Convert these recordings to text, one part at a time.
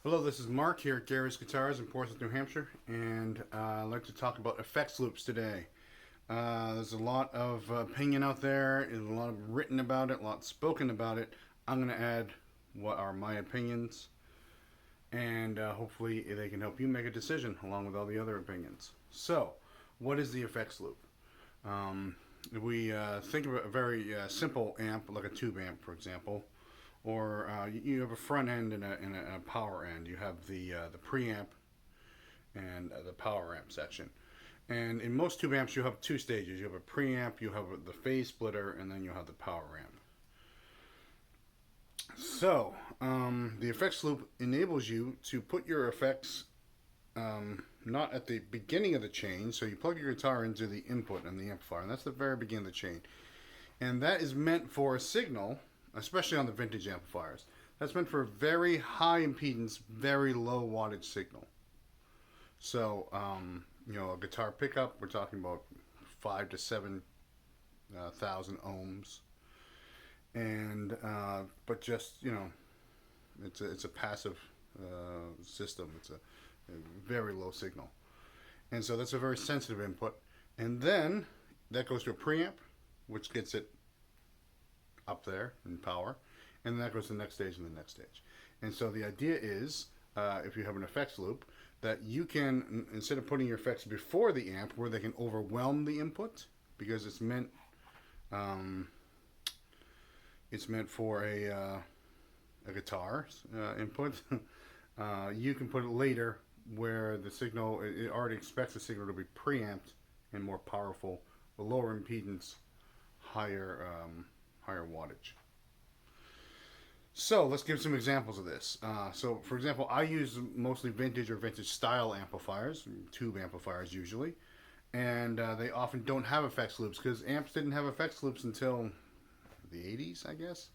Hello, this is Mark here at Gary's Guitars in Portsmouth, New Hampshire, and I'd like to talk about effects loops today. There's a lot of opinion out there, there's a lot of written about it, a lot spoken about it. I'm going to add what are my opinions, and hopefully they can help you make a decision along with all the other opinions. So, what is the effects loop? Um, we think of a very simple amp, like a tube amp, for example, or you have a front end and a power end. You have the preamp and the power amp section. And in most tube amps, you have two stages. You have a preamp, you have the phase splitter, and then you have the power amp. So the effects loop enables you to put your effects not at the beginning of the chain. So you plug your guitar into the input and the amplifier, and that's the very beginning of the chain. And that is meant for a signal, especially on the vintage amplifiers. That's meant for a very high impedance, very low wattage signal. So, a guitar pickup, we're talking about 5 to 7 thousand ohms, and but just it's a passive system. It's a very low signal, and so that's a very sensitive input. And then that goes to a preamp, which gets it up there in power, and then that goes to the next stage and the next stage. And so the idea is, if you have an effects loop, that you can, instead of putting your effects before the amp where they can overwhelm the input, because um, it's meant for a guitar input, you can put it later where the signal, it already expects the signal to be preamped and more powerful, lower impedance, higher wattage. So let's give some examples of this. So, for example, I use mostly vintage or vintage style amplifiers, tube amplifiers usually, and they often don't have effects loops because amps didn't have effects loops until the 80s, I guess.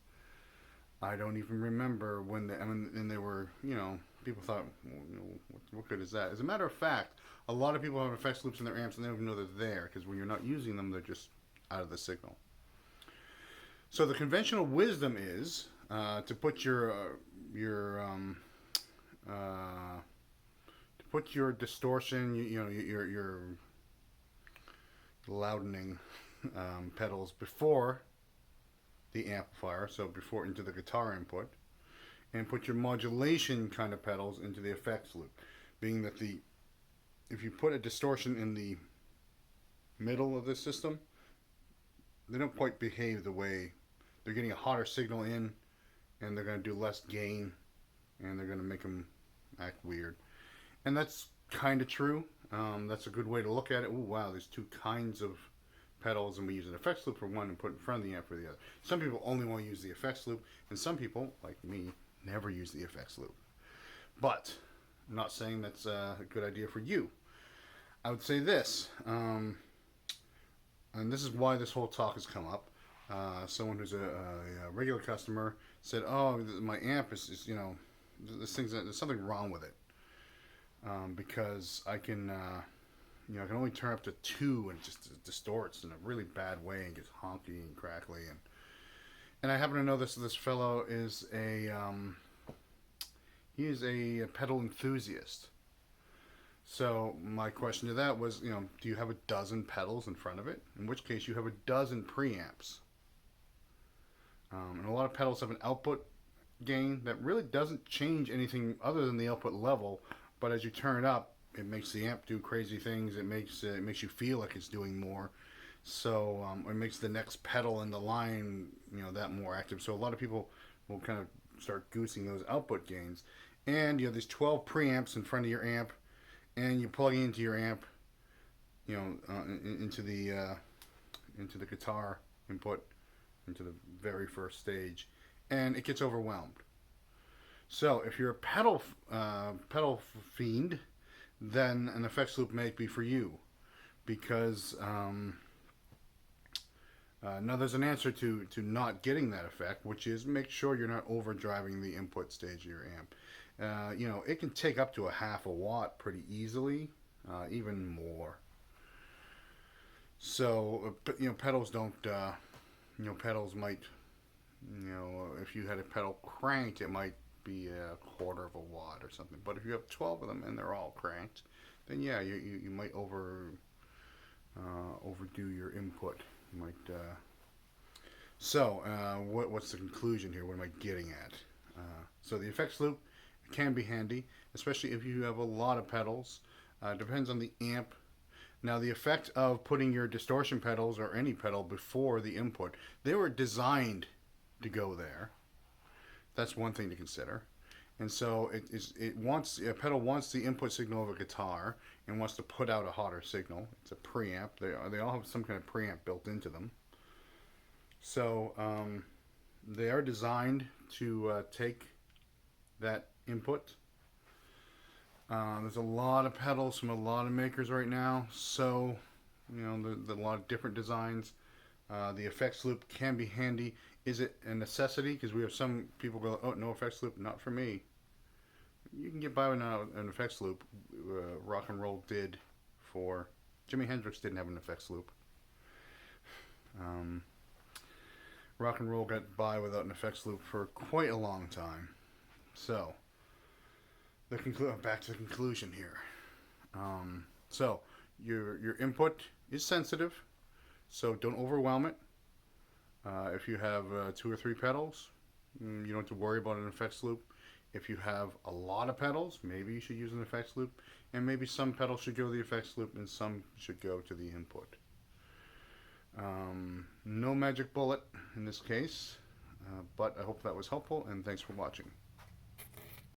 I don't even remember when and they were, people thought, well, what good is that? As a matter of fact, a lot of people have effects loops in their amps and they don't even know they're there because when you're not using them, they're just out of the signal. So the conventional wisdom is to put your to put your distortion, your loudening pedals before the amplifier, so before into the guitar input, and put your modulation kind of pedals into the effects loop. Being that if you put a distortion in the middle of the system, they don't quite behave the way they're getting a hotter signal in, and they're going to do less gain, and they're going to make them act weird. And that's kind of true. That's a good way to look at it. Ooh, wow, there's two kinds of pedals, and we use an effects loop for one and put in front of the amp for the other. Some people only want to use the effects loop, and some people, like me, never use the effects loop. But I'm not saying that's a good idea for you. I would say this, and this is why this whole talk has come up. Someone who's a regular customer said, "Oh, my amp is there's something wrong with it because I can I can only turn up to 2 and it just distorts in a really bad way and gets honky and crackly and I happen to know this fellow is he is a pedal enthusiast." So my question to that was, do you have a dozen pedals in front of it? In which case you have a dozen preamps. And a lot of pedals have an output gain that really doesn't change anything other than the output level. But as you turn it up, it makes the amp do crazy things. It makes you feel like it's doing more. So it makes the next pedal in the line, that more active. So a lot of people will kind of start goosing those output gains. And you have these 12 preamps in front of your amp, and you plug into your amp, into the guitar input, into the very first stage, and it gets overwhelmed. So if you're a pedal fiend, then an effects loop may be for you, because now there's an answer to not getting that effect, which is make sure you're not overdriving the input stage of your amp. It can take up to a half a watt pretty easily, even more. So, pedals don't, pedals might, if you had a pedal cranked, it might be a quarter of a watt or something. But if you have 12 of them and they're all cranked, then yeah, you might overdo your input. You might. What's the conclusion here? What am I getting at? So the effects loop can be handy, especially if you have a lot of pedals. Depends on the amp. Now, the effect of putting your distortion pedals or any pedal before the input, they were designed to go there. That's one thing to consider. And so a pedal wants the input signal of a guitar and wants to put out a hotter signal. It's a preamp. They all have some kind of preamp built into them. So they are designed to take that input. There's a lot of pedals from a lot of makers right now, so there's a lot of different designs. The effects loop can be handy. Is it a necessity? Because we have some people go, oh, no effects loop, not for me. You can get by without an effects loop. Rock and roll did. For Jimi Hendrix didn't have an effects loop. Rock and roll got by without an effects loop for quite a long time. So back to the conclusion here. So your input is sensitive, so don't overwhelm it. If you have 2 or 3 pedals, you don't have to worry about an effects loop. If you have a lot of pedals, maybe you should use an effects loop, and maybe some pedals should go to the effects loop and some should go to the input. No magic bullet in this case, but I hope that was helpful, and thanks for watching.